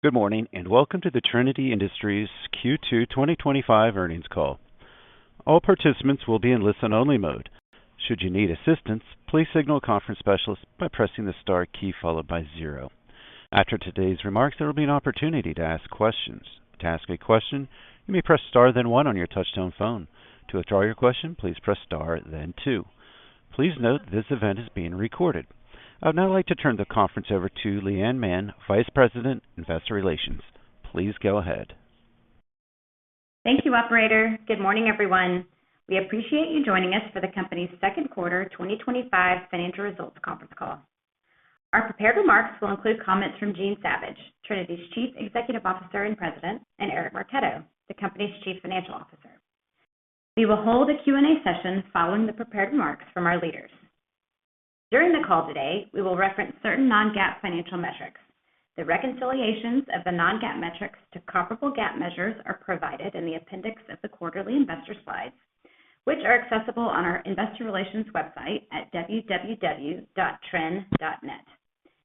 Good morning, and welcome to the Trinity Industries Q2 2025 earnings call. All participants will be in listen-only mode. Should you need assistance, please signal a conference specialist by pressing the star key followed by 0. After today's remarks, there will be an opportunity to ask questions. To ask a question, you may press star then 1 on your touchtone phone. To withdraw your question, please press star then 2. Please note this event is being recorded. I would now like to turn the conference over to Leanne Mann, Vice President, Investor Relations. Please go ahead. Thank you, Operator. Good morning, everyone. We appreciate you joining us for the company's second quarter 2025 financial results conference call. Our prepared remarks will include comments from Jean Savage, Trinity's Chief Executive Officer and President, and Eric Marchetto, the company's Chief Financial Officer. We will hold a Q&A session following the prepared remarks from our leaders. During the call today, we will reference certain non-GAAP financial metrics. The reconciliations of the non-GAAP metrics to comparable GAAP measures are provided in the appendix of the quarterly investor slides, which are accessible on our investor relations website at www.trin.net.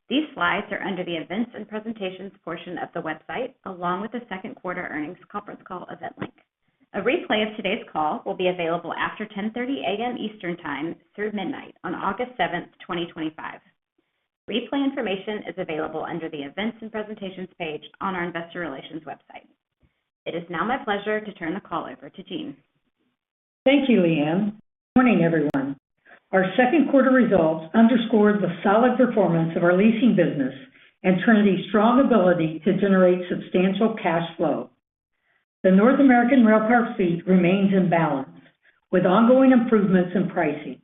These slides are under the events and presentations portion of the website, along with the second quarter earnings conference call event link. A replay of today's call will be available after 10:30 a.m. Eastern Time through midnight on August 7th, 2025. Replay information is available under the Events and Presentations page on our Investor Relations website. It is now my pleasure to turn the call over to Jean. Thank you, Leanne. Good morning, everyone. Our second quarter results underscored the solid performance of our leasing business and Trinity's strong ability to generate substantial cash flow. The North American railcar fleet remains in balance, with ongoing improvements in pricing.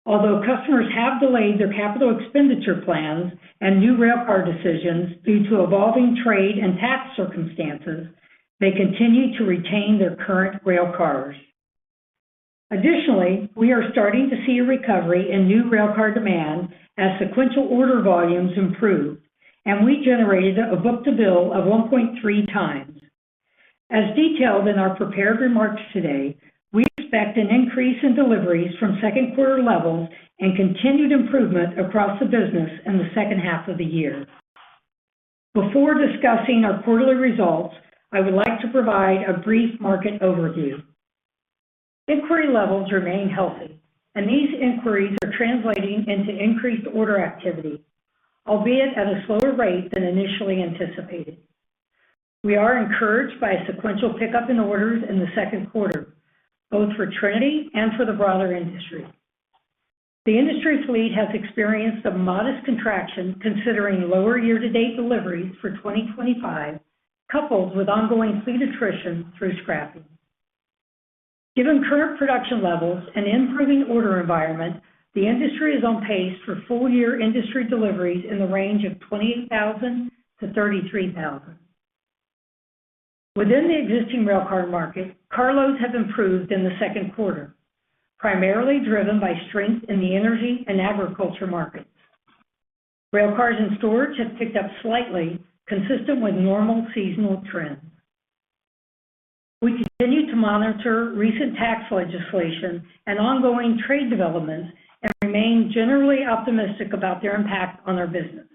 Although customers have delayed their capital expenditure plans and new railcar decisions due to evolving trade and tax circumstances, they continue to retain their current railcars. Additionally, we are starting to see a recovery in new railcar demand as sequential order volumes improve, and we generated a book-to-bill of 1.3 times. As detailed in our prepared remarks today, we expect an increase in deliveries from second quarter levels and continued improvement across the business in the second half of the year. Before discussing our quarterly results, I would like to provide a brief market overview. Inquiry levels remain healthy, and these inquiries are translating into increased order activity, albeit at a slower rate than initially anticipated. We are encouraged by a sequential pickup in orders in the second quarter, both for Trinity and for the broader industry. The industry fleet has experienced a modest contraction considering lower year-to-date deliveries for 2025, coupled with ongoing fleet attrition through scrapping. Given current production levels and improving order environment, the industry is on pace for full-year industry deliveries in the range of 28,000 to 33,000. Within the existing railcar market, carloads have improved in the second quarter, primarily driven by strength in the energy and agriculture markets. Railcars in storage have picked up slightly, consistent with normal seasonal trends. We continue to monitor recent tax legislation and ongoing trade developments and remain generally optimistic about their impact on our business.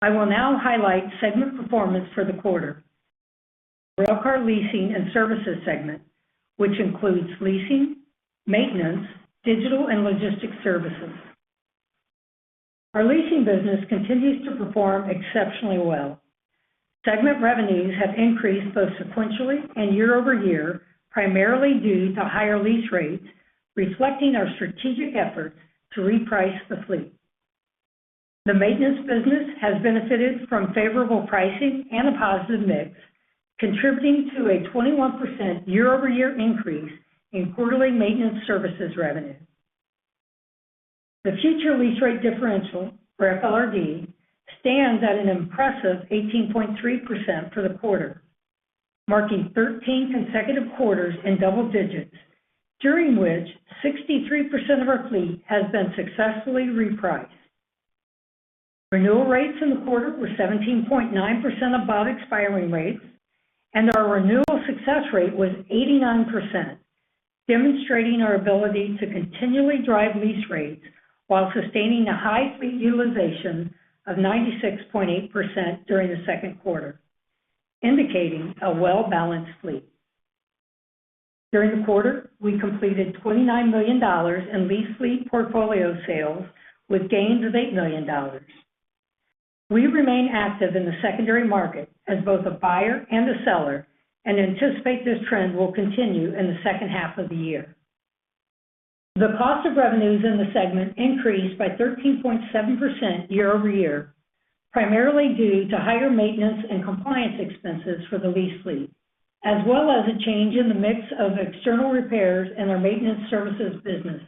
I will now highlight segment performance for the quarter. Railcar leasing and services segment, which includes leasing, maintenance, digital, and logistics services. Our leasing business continues to perform exceptionally well. Segment revenues have increased both sequentially and year over year, primarily due to higher lease rates, reflecting our strategic efforts to reprice the fleet. The maintenance business has benefited from favorable pricing and a positive mix, contributing to a 21% year-over-year increase in quarterly maintenance services revenue. The future lease rate differential, or FLRD, stands at an impressive 18.3% for the quarter, marking 13 consecutive quarters in double digits, during which 63% of our fleet has been successfully repriced. Renewal rates in the quarter were 17.9% above expiring rates, and our renewal success rate was 89%, demonstrating our ability to continually drive lease rates while sustaining a high fleet utilization of 96.8% during the second quarter, indicating a well-balanced fleet. During the quarter, we completed $29 million in lease fleet portfolio sales with gains of $8 million. We remain active in the secondary market as both a buyer and a seller and anticipate this trend will continue in the second half of the year. The cost of revenues in the segment increased by 13.7% year over year, primarily due to higher maintenance and compliance expenses for the lease fleet, as well as a change in the mix of external repairs in our maintenance services business.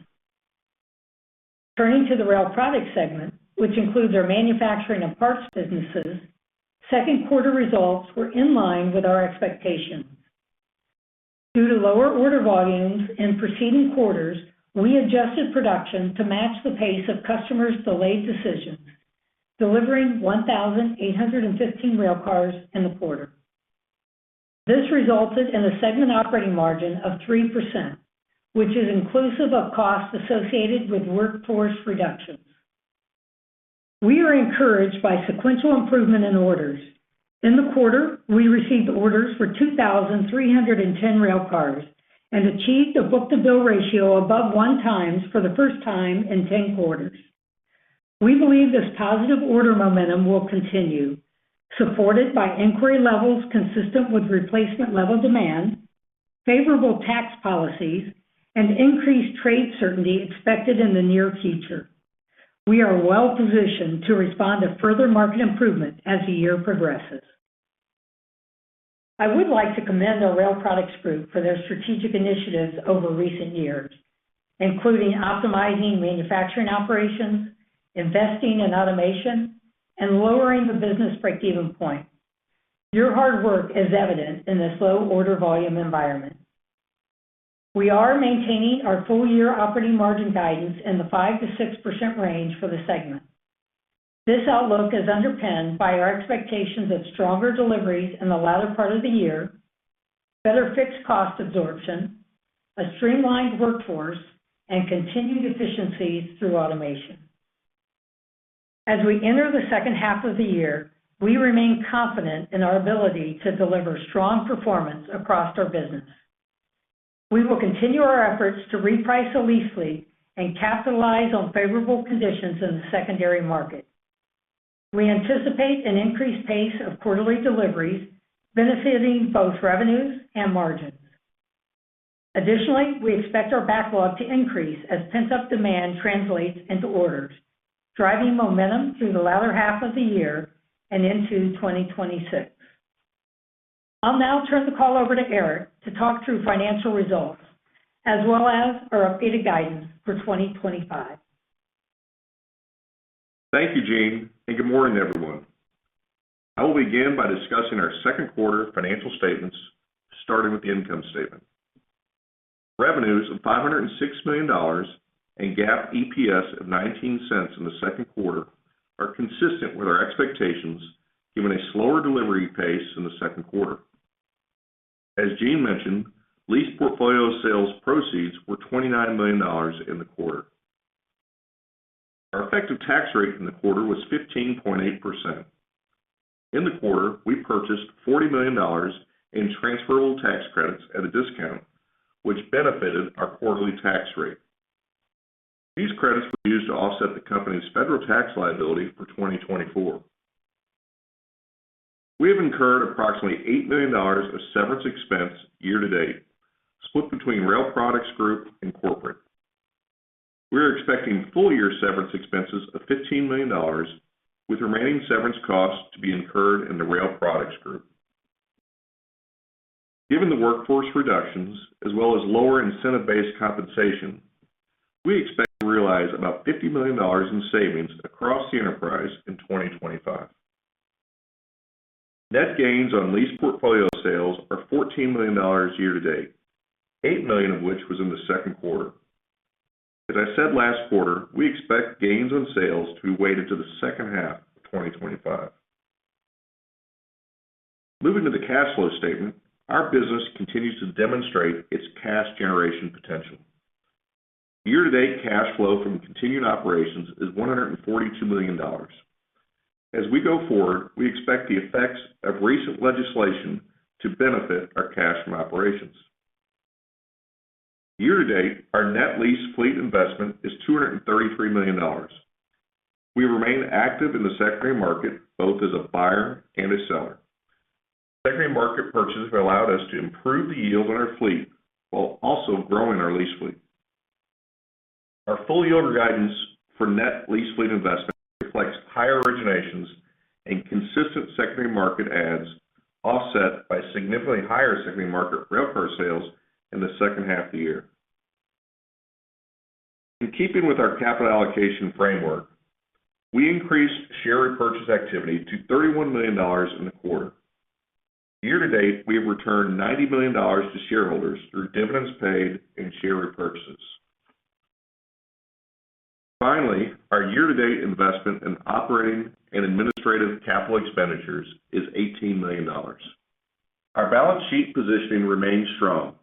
Turning to the Rail Products segment, which includes our manufacturing and parts businesses, second quarter results were in line with our expectations. Due to lower order volumes in preceding quarters, we adjusted production to match the pace of customers' delayed decisions, delivering 1,815 rail cars in the quarter. This resulted in a segment operating margin of 3%, which is inclusive of costs associated with workforce reductions. We are encouraged by sequential improvement in orders. In the quarter, we received orders for 2,310 rail cars and achieved a book-to-bill ratio above 1 times for the first time in 10 quarters. We believe this positive order momentum will continue, supported by inquiry levels consistent with replacement level demand, favorable tax policies, and increased trade certainty expected in the near future. We are well positioned to respond to further market improvement as the year progresses. I would like to commend our Rail Products Group for their strategic initiatives over recent years, including optimizing manufacturing operations, investing in automation, and lowering the business break-even point. Your hard work is evident in this low order volume environment. We are maintaining our full-year operating margin guidance in the 5 to 6% range for the segment. This outlook is underpinned by our expectations of stronger deliveries in the latter part of the year, better fixed cost absorption, a streamlined workforce, and continued efficiencies through automation. As we enter the second half of the year, we remain confident in our ability to deliver strong performance across our business. We will continue our efforts to reprice the lease fleet and capitalize on favorable conditions in the secondary market. We anticipate an increased pace of quarterly deliveries, benefiting both revenues and margins. Additionally, we expect our backlog to increase as pent-up demand translates into orders, driving momentum through the latter half of the year and into 2026. I'll now turn the call over to Eric to talk through financial results, as well as our updated guidance for 2025. Thank you, Jean, and good morning, everyone. I will begin by discussing our second quarter financial statements, starting with the income statement. Revenues of $506 million and GAAP EPS of 19 cents in the second quarter are consistent with our expectations, given a slower delivery pace in the second quarter. As Jean mentioned, lease portfolio sales proceeds were $29 million in the quarter. Our effective tax rate in the quarter was 15.8%. In the quarter, we purchased $40 million in transferable tax credits at a discount, which benefited our quarterly tax rate. These credits were used to offset the company's federal tax liability for 2024. We have incurred approximately $8 million of severance expense year to date, split between Rail Products Group and corporate. We are expecting full-year severance expenses of $15 million, with remaining severance costs to be incurred in the Rail Products Group. Given the workforce reductions, as well as lower incentive-based compensation, we expect to realize about $50 million in savings across the enterprise in 2025. Net gains on lease portfolio sales are $14 million year to date, $8 million of which was in the second quarter. As I said last quarter, we expect gains on sales to be weighted to the second half of 2025. Moving to the cash flow statement, our business continues to demonstrate its cash generation potential. Year-to-date cash flow from continuing operations is $142 million. As we go forward, we expect the effects of recent legislation to benefit our cash from operations. Year-to-date, our net lease fleet investment is $233 million. We remain active in the secondary market, both as a buyer and a seller. Secondary market purchases have allowed us to improve the yield on our fleet while also growing our lease fleet. Our full year guidance for net lease fleet investment reflects higher originations and consistent secondary market adds, offset by significantly higher secondary market railcar sales in the second half of the year. In keeping with our capital allocation framework, we increased share repurchase activity to $31 million in the quarter. Year-to-date, we have returned $90 million to shareholders through dividends paid and share repurchases. Finally, our year-to-date investment in operating and administrative capital expenditures is $18 million. Our balance sheet positioning remains strong,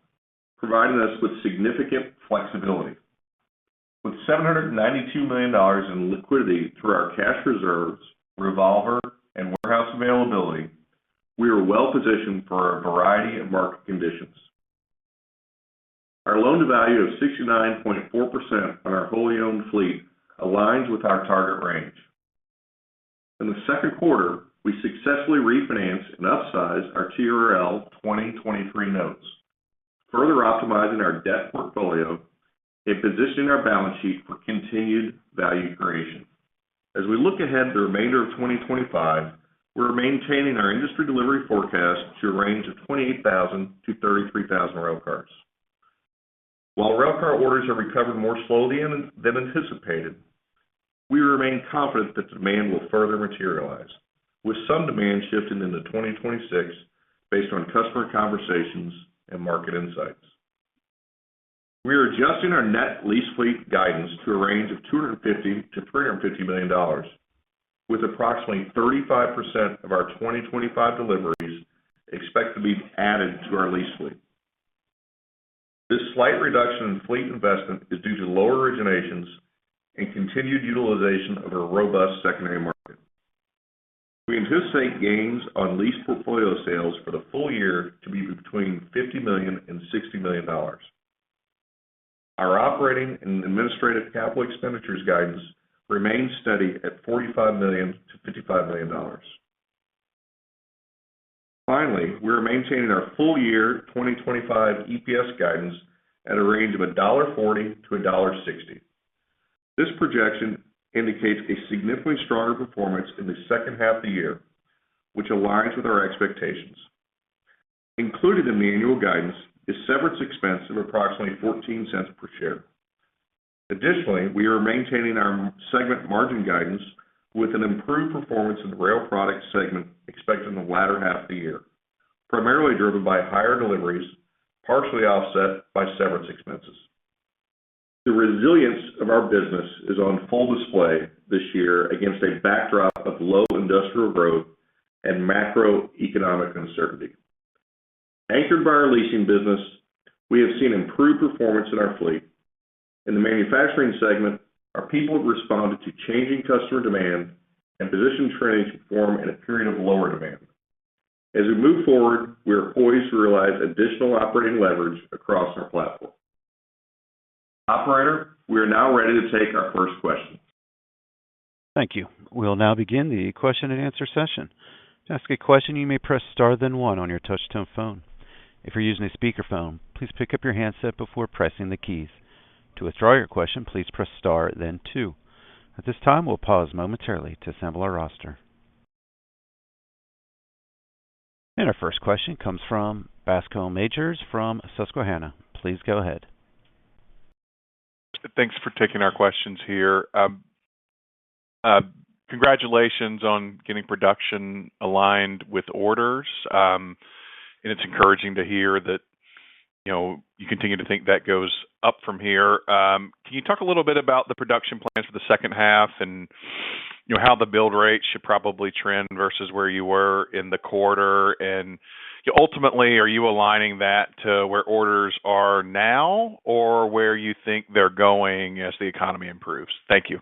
providing us with significant flexibility. With $792 million in liquidity through our cash reserves, revolver, and warehouse availability, we are well positioned for a variety of market conditions. Our loan-to-value of 69.4% on our wholly owned fleet aligns with our target range. In the second quarter, we successfully refinanced and upsized our TRL 2023 notes, further optimizing our debt portfolio and positioning our balance sheet for continued value creation. As we look ahead to the remainder of 2025, we're maintaining our industry delivery forecast to a range of 28,000 to 33,000 railcars. While railcar orders have recovered more slowly than anticipated, we remain confident that demand will further materialize, with some demand shifting into 2026 based on customer conversations and market insights. We are adjusting our net lease fleet guidance to a range of $250 to $350 million, with approximately 35% of our 2025 deliveries expected to be added to our lease fleet. This slight reduction in fleet investment is due to lower originations and continued utilization of a robust secondary market. We anticipate gains on lease portfolio sales for the full year to be between $50 million and $60 million. Our operating and administrative capital expenditures guidance remains steady at $45 million to $55 million. Finally, we are maintaining our full year 2025 EPS guidance at a range of $1.40 to $1.60. This projection indicates a significantly stronger performance in the second half of the year, which aligns with our expectations. Included in the annual guidance is severance expense of approximately 14 cents per share. Additionally, we are maintaining our segment margin guidance with an improved performance in the rail products segment expected in the latter half of the year, primarily driven by higher deliveries, partially offset by severance expenses. The resilience of our business is on full display this year against a backdrop of low industrial growth and macroeconomic uncertainty. Anchored by our leasing business, we have seen improved performance in our fleet. In the manufacturing segment, our people have responded to changing customer demand and positioned Trinity to perform in a period of lower demand. As we move forward, we are poised to realize additional operating leverage across our platform. Operator, we are now ready to take our first question. Thank you. We'll now begin the question and answer session. To ask a question, you may press star then one on your touch-tone phone. If you're using a speakerphone, please pick up your handset before pressing the keys. To withdraw your question, please press star then two. At this time, we'll pause momentarily to assemble our roster. And our first question comes from Bascome Majors from Susquehanna. Please go ahead. Thanks for taking our questions here. Congratulations on getting production aligned with orders. And it's encouraging to hear that you continue to think that goes up from here. Can you talk a little bit about the production plans for the second half and how the build rate should probably trend versus where you were in the quarter? And ultimately, are you aligning that to where orders are now or where you think they're going as the economy improves? Thank you.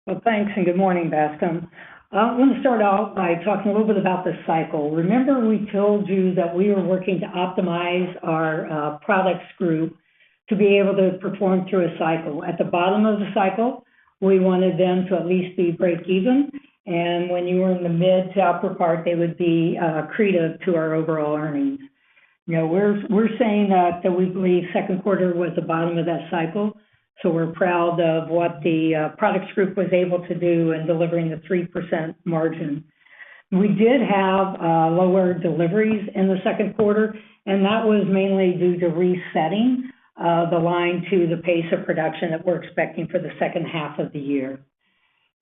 Well, thanks, and good morning, Bascom. I want to start out by talking a little bit about the cycle. Remember, we told you that we were working to optimize our products group to be able to perform through a cycle. At the bottom of the cycle, we wanted them to at least be break even, and when you were in the mid to upper part, they would be accretive to our overall earnings. You know, we're saying that we believe second quarter was the bottom of that cycle. So we're proud of what the products group was able to do in delivering the 3% margin. We did have lower deliveries in the second quarter, and that was mainly due to resetting the line to the pace of production that we're expecting for the second half of the year.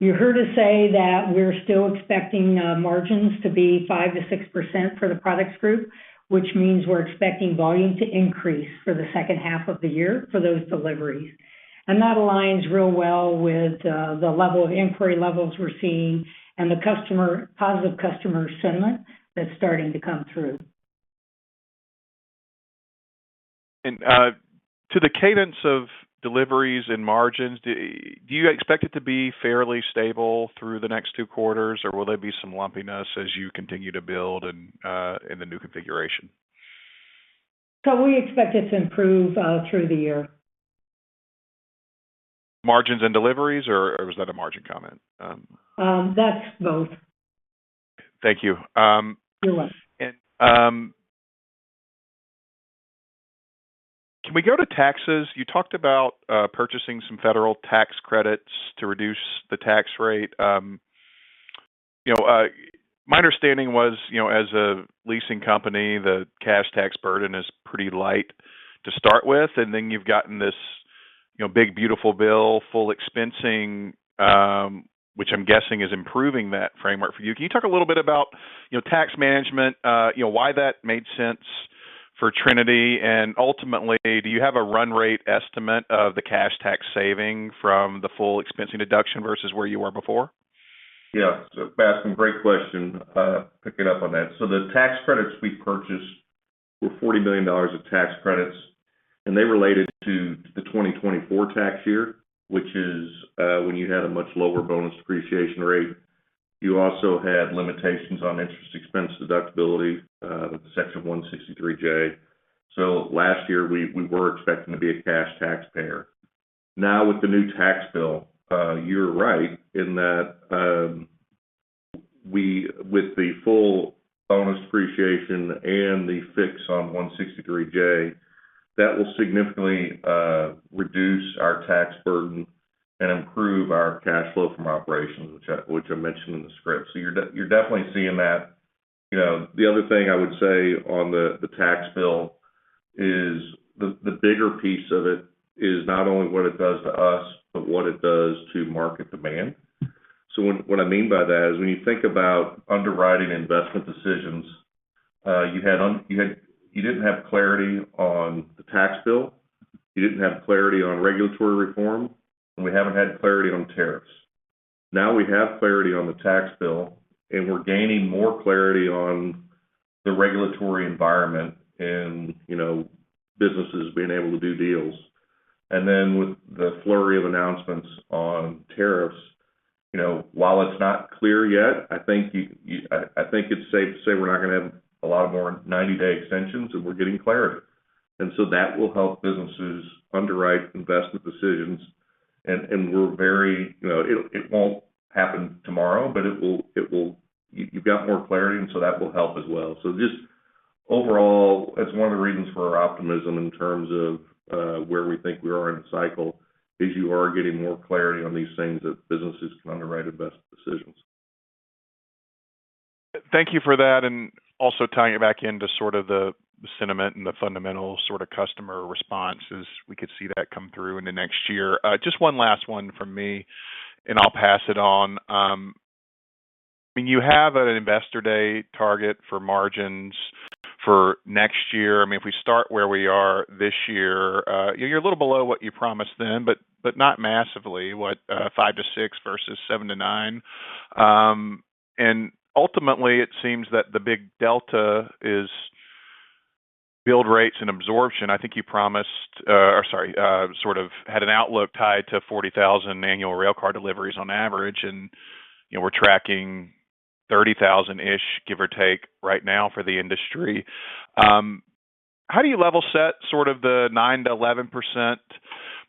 You heard us say that we're still expecting margins to be 5 to 6% for the products group, which means we're expecting volume to increase for the second half of the year for those deliveries. And that aligns real well with the level of inquiry levels we're seeing and the positive customer sentiment that's starting to come through. And to the cadence of deliveries and margins, do you expect it to be fairly stable through the next 2 quarters, or will there be some lumpiness as you continue to build and in the new configuration? So we expect it to improve through the year. Margins and deliveries, or was that a margin comment? That's both. Thank you. You're welcome. And can we go to taxes? You talked about purchasing some federal tax credits to reduce the tax rate. My understanding was, as a leasing company, the cash tax burden is pretty light to start with, and then you've gotten this big, beautiful bill, full expensing, which I'm guessing is improving that framework for you. Can you talk a little bit about, tax management, why that made sense for Trinity, and ultimately, do you have a run rate estimate of the cash tax saving from the full expensing deduction versus where you were before? Yeah, so Bascom, great question. Picking up on that. So the tax credits we purchased were $40 million of tax credits, and they related to the 2024 tax year, which is when you had a much lower bonus depreciation rate. You also had limitations on interest expense deductibility, Section 163J. So last year we were expecting to be a cash taxpayer. Now with the new tax bill, you're right in that with the full bonus depreciation and the fix on 163J, that will significantly reduce our tax burden and improve our cash flow from operations, which I mentioned in the script. So you're definitely seeing that. The other thing I would say on the tax bill is the bigger piece of it is not only what it does to us, but what it does to market demand. So what I mean by that is when you think about underwriting investment decisions, you didn't have clarity on the tax bill, you didn't have clarity on regulatory reform, and we haven't had clarity on tariffs. Now we have clarity on the tax bill, and we're gaining more clarity on the regulatory environment and, businesses being able to do deals. And then with the flurry of announcements on tariffs, while it's not clear yet, I think it's safe to say we're not going to have a lot of more 90-day extensions, and we're getting clarity. And so that will help businesses underwrite investment decisions. And we're very, it won't happen tomorrow, but you've got more clarity, and so that will help as well. So just overall, it's one of the reasons for our optimism in terms of where we think we are in the cycle, is you are getting more clarity on these things that businesses can underwrite investment decisions. Thank you for that, and also tying it back into sort of the sentiment and the fundamental sort of customer responses. We could see that come through in the next year. Just one last one from me, and I'll pass it on. You have an investor day target for margins for next year. If we start where we are this year, you're a little below what you promised then, but not massively. 5 to 6 versus 7 to 9, and ultimately, it seems that the big delta is build rates and absorption, I think you promised, sort of had an outlook tied to 40,000 annual railcar deliveries on average, and we're tracking 30,000-ish, give or take, right now for the industry. How do you level set sort of the 9 to 11%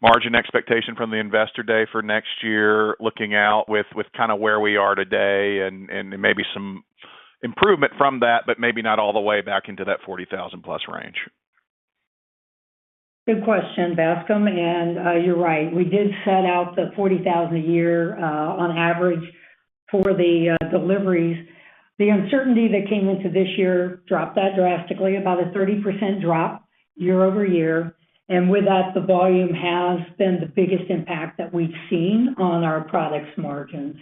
margin expectation from the investor day for next year, looking out with kind of where we are today and maybe some improvement from that, but maybe not all the way back into that 40,000 plus range? Good question, Bascom, and you're right. We did set out the 40,000 a year on average for the deliveries. The uncertainty that came into this year dropped that drastically, about a 30% drop year over year. And with that, the volume has been the biggest impact that we've seen on our products margins.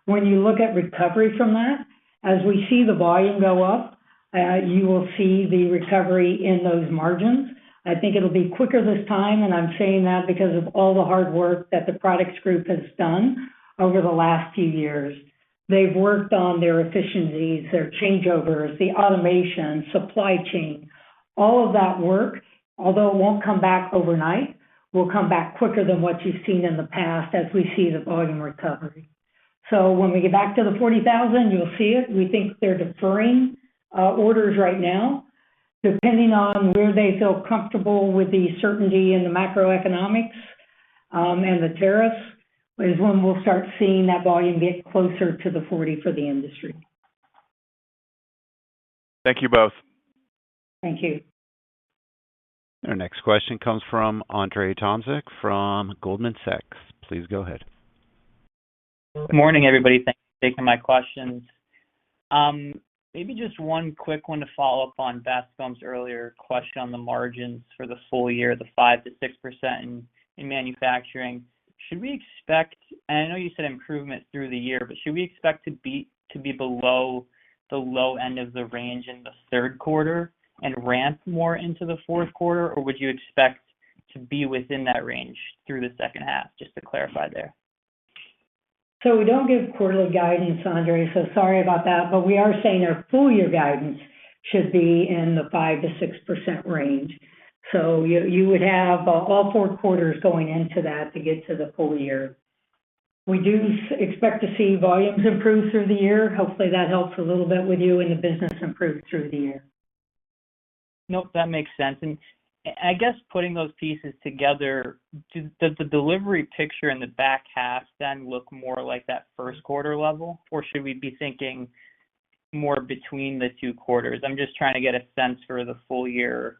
When you look at recovery from that, as we see the volume go up, you will see the recovery in those margins. I think it'll be quicker this time, and I'm saying that because of all the hard work that the products group has done over the last few years. They've worked on their efficiencies, their changeovers, the automation, supply chain. All of that work, although it won't come back overnight, will come back quicker than what you've seen in the past as we see the volume recovery. So when we get back to the 40,000, you'll see it. We think they're deferring orders right now, depending on where they feel comfortable with the certainty in the macroeconomics and the tariffs, is when we'll start seeing that volume get closer to the 40 for the industry. Thank you both. Thank you. Our next question comes from Andre Tomzik from Goldman Sachs. Please go ahead. Good morning, everybody. Thanks for taking my questions. Maybe just one quick one to follow up on Bascom's earlier question on the margins for the full year, the 5 to 6% in manufacturing. Should we expect, and I know you said improvement through the year, but should we expect to be below the low end of the range in the third quarter and ramp more into the fourth quarter, or would you expect to be within that range through the second half, just to clarify there? So we don't give quarterly guidance, Andre, so sorry about that, but we are saying our full year guidance should be in the 5 to 6% range. So you would have all 4 quarters going into that to get to the full year. We do expect to see volumes improve through the year. Hopefully that helps a little bit with you and the business improve through the year. Nope, that makes sense. And I guess putting those pieces together, does the delivery picture in the back half then look more like that first quarter level, or should we be thinking more between the 2 quarters? I'm just trying to get a sense for the full year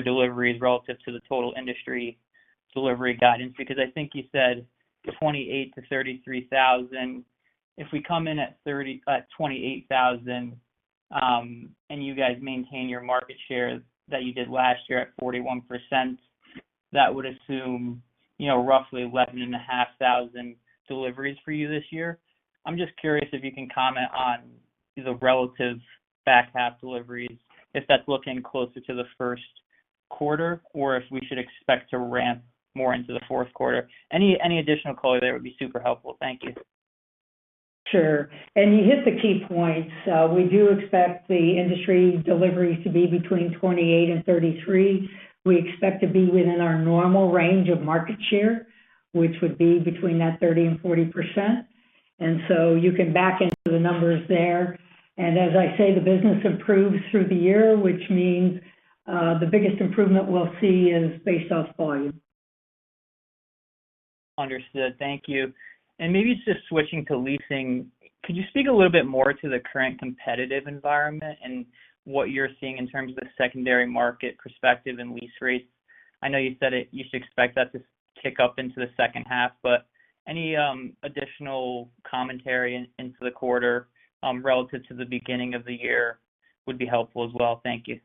deliveries relative to the total industry delivery guidance, because I think you said 28 to 33,000. If we come in at 28,000, and you guys maintain your market share that you did last year at 41%, that would assume, roughly 11,500 deliveries for you this year. I'm just curious if you can comment on the relative back half deliveries, if that's looking closer to the first quarter, or if we should expect to ramp more into the fourth quarter. Any additional color there would be super helpful. Thank you. Sure. And you hit the key points. We do expect the industry deliveries to be between 28 and 33. We expect to be within our normal range of market share, which would be between that 30 and 40%. And so you can back into the numbers there. And as I say, the business improves through the year, which means the biggest improvement we'll see is based off volume. Understood. Thank you. And maybe just switching to leasing, could you speak a little bit more to the current competitive environment and what you're seeing in terms of the secondary market perspective and lease rates? I know you said you should expect that to kick up into the second half, but any additional commentary into the quarter relative to the beginning of the year would be helpful as well. Thank you.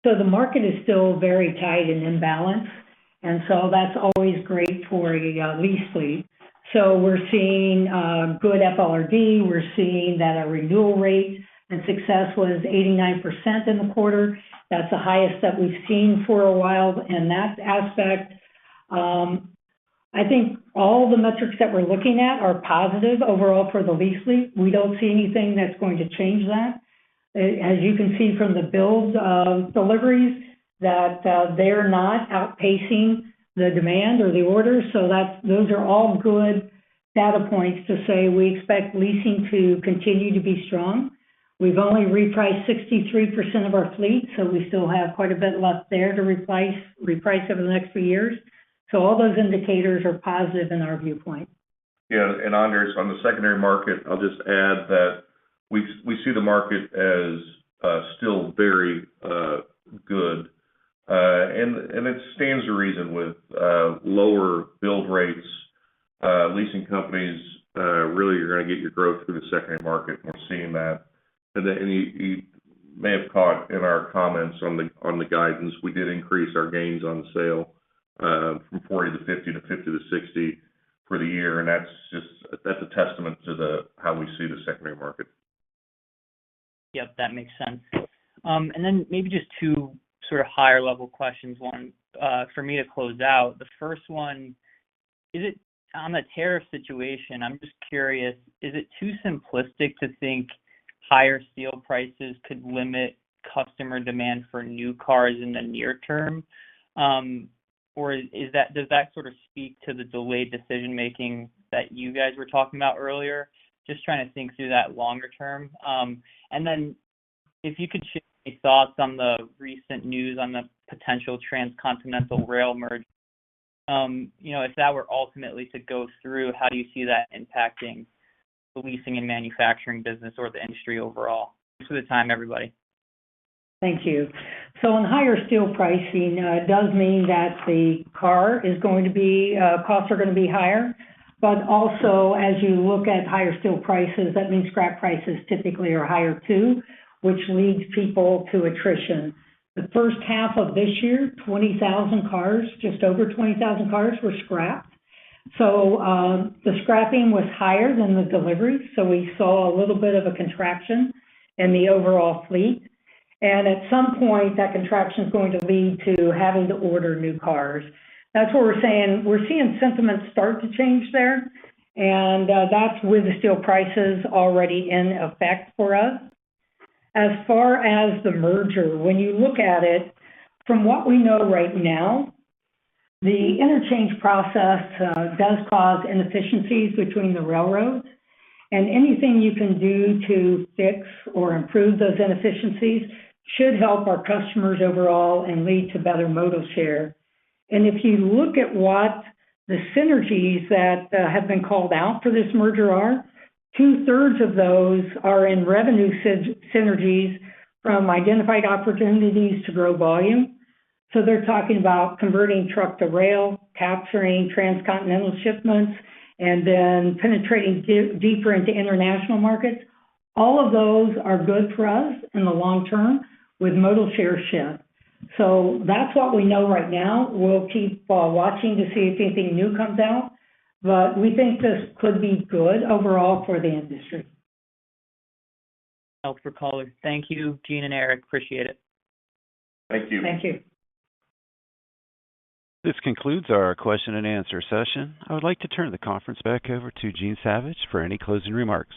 So the market is still very tight and imbalanced, and so that's always great for a lease fleet. So we're seeing good FLRD. We're seeing that our renewal rate and success was 89% in the quarter. That's the highest that we've seen for a while in that aspect. I think all the metrics that we're looking at are positive overall for the lease fleet. We don't see anything that's going to change that. As you can see from the build deliveries, that they're not outpacing the demand or the orders. So those are all good data points to say we expect leasing to continue to be strong. We've only repriced 63% of our fleet, so we still have quite a bit left there to reprice over the next few years. So all those indicators are positive in our viewpoint. Yeah, and Andres, on the secondary market, I'll just add that we see the market as still very good, and it stands to reason with lower build rates. Leasing companies really are going to get your growth through the secondary market, and we're seeing that. And you may have caught in our comments on the guidance, we did increase our gains on sale from 40 to 50 to 50 to 60 for the year, and that's a testament to how we see the secondary market. Yep, that makes sense. And then maybe just two sort of higher level questions. One for me to close out. The first one, is it on the tariff situation? I'm just curious, is it too simplistic to think higher steel prices could limit customer demand for new cars in the near term? Or does that sort of speak to the delayed decision making that you guys were talking about earlier? Just trying to think through that longer term. And then if you could share any thoughts on the recent news on the potential transcontinental rail merger. If that were ultimately to go through, how do you see that impacting the leasing and manufacturing business or the industry overall? Thanks for the time, everybody. Thank you. So on higher steel pricing, it does mean that the car is going to be, costs are going to be higher. But also, as you look at higher steel prices, that means scrap prices typically are higher too, which leads people to attrition. The first half of this year, 20,000 cars, just over 20,000 cars were scrapped. So the scrapping was higher than the deliveries, so we saw a little bit of a contraction in the overall fleet. And at some point, that contraction is going to lead to having to order new cars. That's what we're saying. We're seeing sentiment start to change there, and that's with the steel prices already in effect for us. As far as the merger, when you look at it, from what we know right now, the interchange process does cause inefficiencies between the railroads, and anything you can do to fix or improve those inefficiencies should help our customers overall and lead to better modal share. And if you look at what the synergies that have been called out for this merger are, 2/3 of those are in revenue synergies from identified opportunities to grow volume. So they're talking about converting truck to rail, capturing transcontinental shipments, and then penetrating deeper into international markets. All of those are good for us in the long term with modal share shift. So that's what we know right now. We'll keep watching to see if anything new comes out, but we think this could be good overall for the industry. Helpful caller. Thank you, Gene and Eric. Appreciate it. Thank you. Thank you. This concludes our question and answer session. I would like to turn the conference back over to Gene Savage for any closing remarks.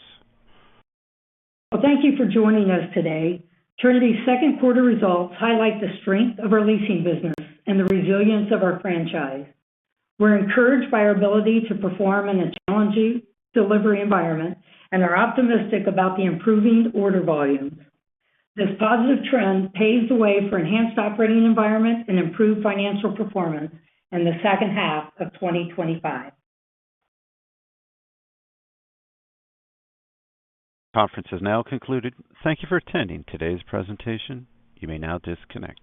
Well, thank you for joining us today. Trinity's second quarter results highlight the strength of our leasing business and the resilience of our franchise. We're encouraged by our ability to perform in a challenging delivery environment and are optimistic about the improving order volumes. This positive trend paves the way for enhanced operating environment and improved financial performance in the second half of 2025. Conference is now concluded. Thank you for attending today's presentation. You may now disconnect.